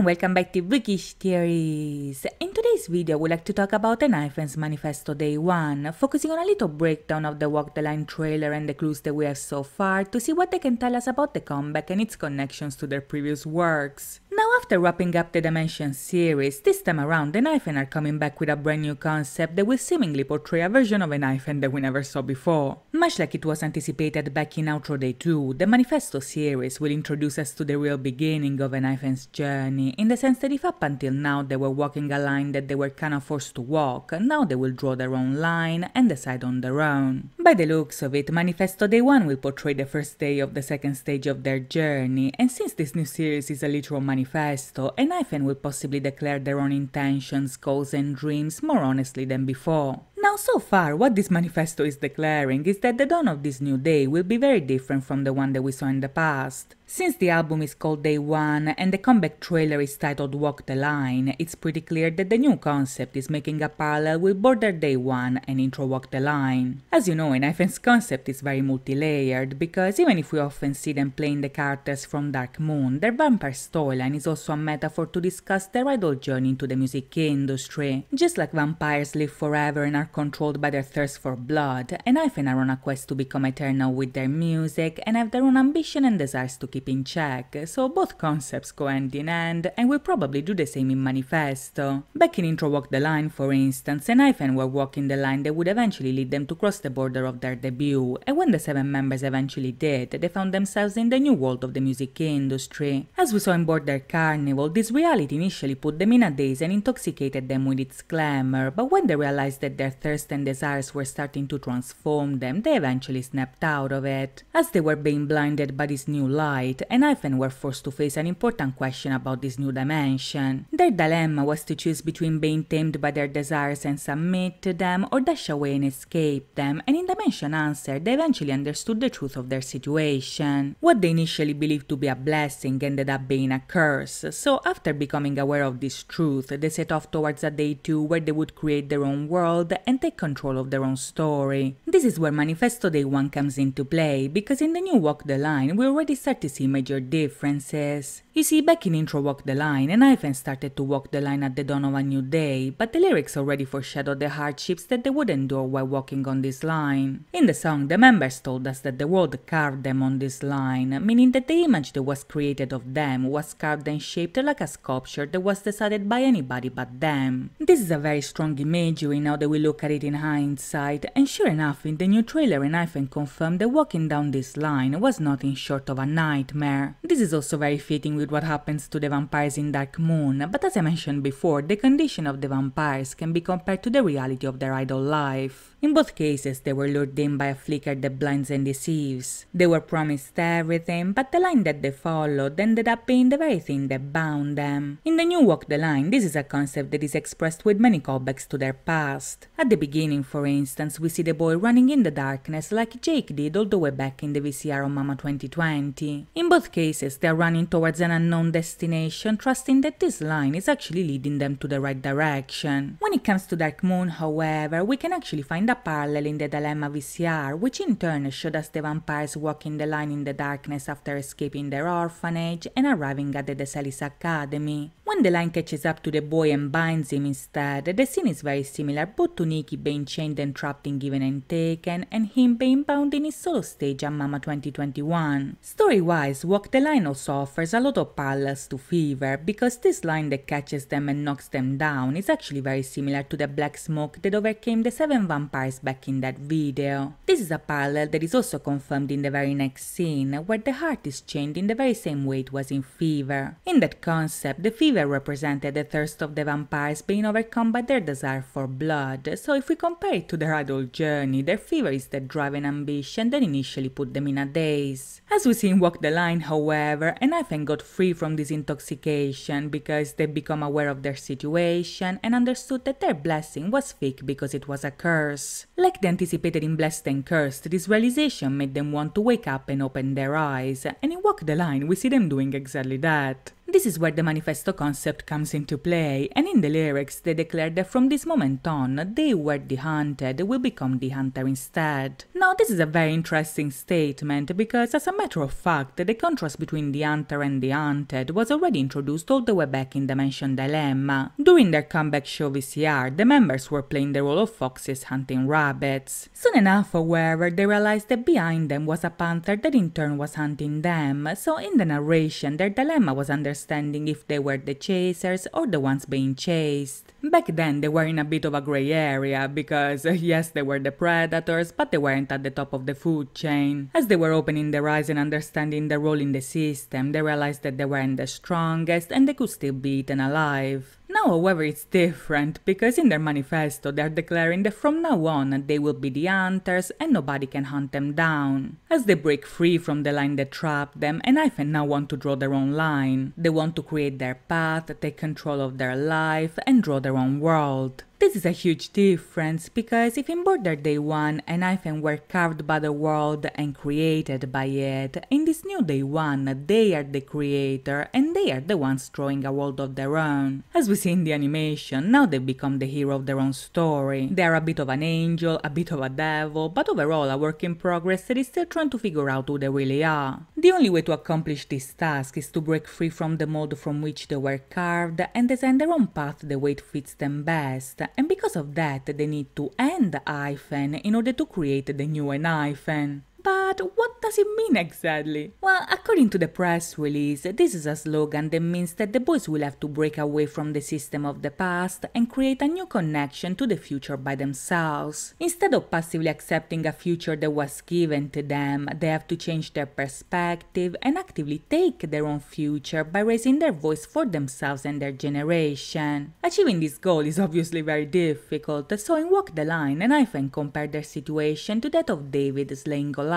and welcome back to Bookish Theories. In today's video, we'd like to talk about ENHYPEN's Manifesto Day 1, focusing on a little breakdown of the Walk the Line trailer and the clues that we have so far to see what they can tell us about the comeback and its connections to their previous works. Now, after wrapping up the Dimension series, this time around ENHYPEN are coming back with a brand new concept that will seemingly portray a version of ENHYPEN that we never saw before. Much like it was anticipated back in Outro Day 2, the Manifesto series will introduce us to the real beginning of ENHYPEN's journey, in the sense that if up until now they were walking a line that they were kinda forced to walk, now they will draw their own line and decide on their own. By the looks of it, Manifesto Day 1 will portray the first day of the second stage of their journey, and since this new series is a literal manifesto, ENHYPEN will possibly declare their own intentions, goals and dreams more honestly than before. Now, so far, what this manifesto is declaring is that the dawn of this new day will be very different from the one that we saw in the past. Since the album is called Day 1 and the comeback trailer is titled Walk the Line, it's pretty clear that the new concept is making a parallel with Border Day 1 and Intro Walk the Line. As you know, ENHYPEN's concept is very multi-layered, because even if we often see them playing the characters from Dark Moon, their vampire storyline is also a metaphor to discuss their idol journey into the music industry. Just like vampires live forever and are controlled by their thirst for blood, ENHYPEN are on a quest to become eternal with their music and have their own ambition and desires to keep in check, so both concepts go hand in hand and will probably do the same in Manifesto. Back in Intro Walk the Line, for instance, ENHYPEN were walking the line that would eventually lead them to cross the border of their debut, and when the 7 members eventually did, they found themselves in the new world of the music industry. As we saw in Border Carnival, this reality initially put them in a daze and intoxicated them with its glamour, but when they realized that their thirst and desires were starting to transform them, they eventually snapped out of it. As they were being blinded by this new light, ENHYPEN were forced to face an important question about this new dimension. Their dilemma was to choose between being tamed by their desires and submit to them, or dash away and escape them, and in Dimension Answer, they eventually understood the truth of their situation. What they initially believed to be a blessing ended up being a curse, so after becoming aware of this truth, they set off towards a Day 2 where they would create their own world and take control of their own story. This is where Manifesto Day 1 comes into play, because in the new Walk the Line, we already start to see major differences. You see, back in Intro Walk the Line, ENHYPEN started to walk the line at the dawn of a new day, but the lyrics already foreshadowed the hardships that they would endure while walking on this line. In the song, the members told us that the world carved them on this line, meaning that the image that was created of them was carved and shaped like a sculpture that was decided by anybody but them. This is a very strong imagery now that we look at it in hindsight, and sure enough, in the new trailer, ENHYPEN confirmed that walking down this line was nothing short of a nightmare. This is also very fitting with what happens to the vampires in Dark Moon, but as I mentioned before, the condition of the vampires can be compared to the reality of their idol life. In both cases, they were lured in by a flicker that blinds and deceives. They were promised everything, but the line that they followed ended up being the very thing that bound them. In the new Walk the Line, this is a concept that is expressed with many callbacks to their past. At the beginning, for instance, we see the boy running in the darkness like Jake did all the way back in the VCR on Mama 2020. In both cases, they are running towards an unknown destination, trusting that this line is actually leading them to the right direction. When it comes to Dark Moon, however, we can actually find a parallel in the Dilemma VCR, which in turn showed us the vampires walking the line in the darkness after escaping their orphanage and arriving at the Desalis Academy. When the line catches up to the boy and binds him instead, the scene is very similar, both to Nikki being chained and trapped in Given and Taken, and him being bound in his solo stage at Mama 2021. Story-wise, Walk the Line also offers a lot of parallels to Fever, because this line that catches them and knocks them down is actually very similar to the black smoke that overcame the 7 vampires back in that video. This is a parallel that is also confirmed in the very next scene, where the heart is chained in the very same way it was in Fever. In that concept, the Fever represented the thirst of the vampires being overcome by their desire for blood, so if we compare it to their idol journey, their fever is the drive and ambition that initially put them in a daze. As we see in Walk the Line, however, ENHYPEN got free from this intoxication because they become aware of their situation and understood that their blessing was fake because it was a curse. Like the anticipated in Blessed and Cursed, this realization made them want to wake up and open their eyes, and in Walk the Line we see them doing exactly that. This is where the manifesto concept comes into play, and in the lyrics they declare that from this moment on, they who were the hunted will become the hunter instead. Now this is a very interesting statement because as a matter of fact, the contrast between the hunter and the hunted was already introduced all the way back in the mentioned dilemma. During their comeback show VCR, the members were playing the role of foxes hunting rabbits. Soon enough, however, they realized that behind them was a panther that in turn was hunting them, so in the narration their dilemma was understanding if they were the chasers or the ones being chased. Back then they were in a bit of a grey area because yes, they were the predators, but they weren't at the top of the food chain. As they were opening their eyes and understanding their role in the system, they realized that they weren't the strongest and they could still be eaten alive. Now, however, it's different because in their manifesto they're declaring that from now on they will be the hunters and nobody can hunt them down. As they break free from the line that trapped them, ENHYPEN now want to draw their own line. They want to create their path, take control of their life, and draw their own world. This is a huge difference because if in Border Day 1 ENHYPEN were carved by the world and created by it, in this new Day 1 they are the creator and they are the ones drawing a world of their own. As we see in the animation, now they become the hero of their own story. They are a bit of an angel, a bit of a devil, but overall a work in progress that is still trying to figure out who they really are. The only way to accomplish this task is to break free from the mold from which they were carved and design their own path the way it fits them best. And because of that, they need to end hyphen in order to create the new ENHYPEN. But what does it mean exactly? Well, according to the press release, this is a slogan that means that the boys will have to break away from the system of the past and create a new connection to the future by themselves. Instead of passively accepting a future that was given to them, they have to change their perspective and actively take their own future by raising their voice for themselves and their generation. Achieving this goal is obviously very difficult, so in Walk the Line, ENHYPEN compared their situation to that of David slaying Goliath.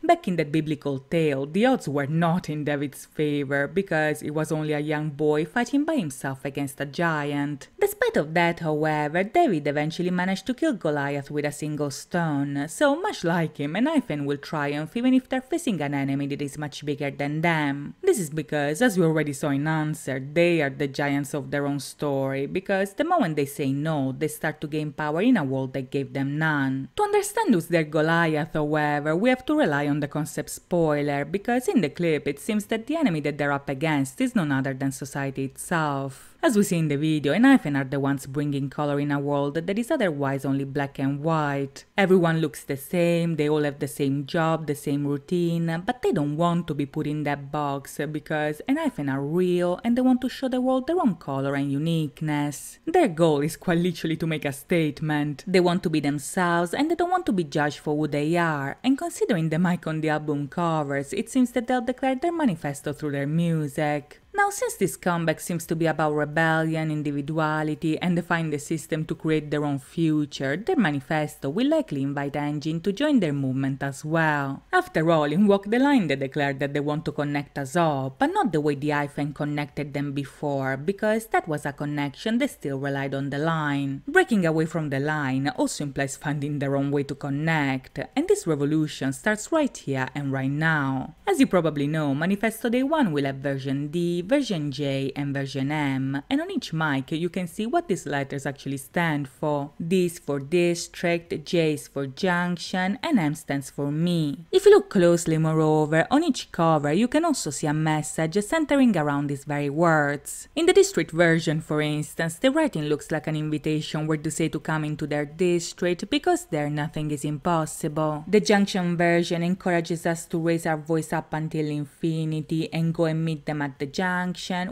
Back in that biblical tale, the odds were not in David's favor because he was only a young boy fighting by himself against a giant. Despite of that, however, David eventually managed to kill Goliath with a single stone, so much like him, ENHYPEN will triumph even if they're facing an enemy that is much bigger than them. This is because, as we already saw in Answer, they are the giants of their own story, because the moment they say no, they start to gain power in a world that gave them none. To understand who's their Goliath, however, we have to rely on the concept spoiler, because in the clip it seems that the enemy that they're up against is none other than society itself. As we see in the video, ENHYPEN are the ones bringing color in a world that is otherwise only black and white. Everyone looks the same, they all have the same job, the same routine, but they don't want to be put in that box because ENHYPEN are real and they want to show the world their own color and uniqueness. Their goal is quite literally to make a statement. They want to be themselves and they don't want to be judged for who they are, and considering the mic on the album covers, it seems that they'll declare their manifesto through their music. Now, since this comeback seems to be about rebellion, individuality, and defying the system to create their own future, their manifesto will likely invite Engine to join their movement as well. After all, in Walk the Line they declared that they want to connect us all, but not the way the hyphen connected them before, because that was a connection that still relied on the line. Breaking away from the line also implies finding their own way to connect, and this revolution starts right here and right now. As you probably know, Manifesto Day 1 will have version D, version J and version M, and on each mic you can see what these letters actually stand for. D is for district, J is for junction, and M stands for me. If you look closely, moreover, on each cover you can also see a message centering around these very words. In the district version, for instance, the writing looks like an invitation where to say to come into their district because there nothing is impossible. The junction version encourages us to raise our voice up until infinity and go and meet them at the junction,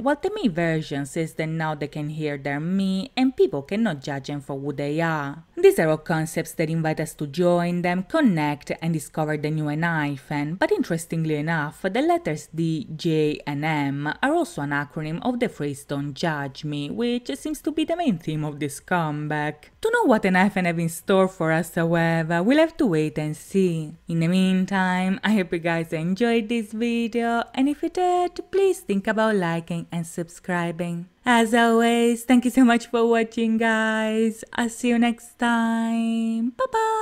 while the me version says that now they can hear their me and people cannot judge them for who they are. These are all concepts that invite us to join them, connect and discover the new ENHYPEN, but interestingly enough, the letters D, J and M are also an acronym of the phrase "Don't judge me", which seems to be the main theme of this comeback. To know what ENHYPEN have in store for us, however, we'll have to wait and see. In the meantime, I hope you guys enjoyed this video, and if you did, please think about liking and subscribing. As always, thank you so much for watching, guys. I'll see you next time. Bye bye.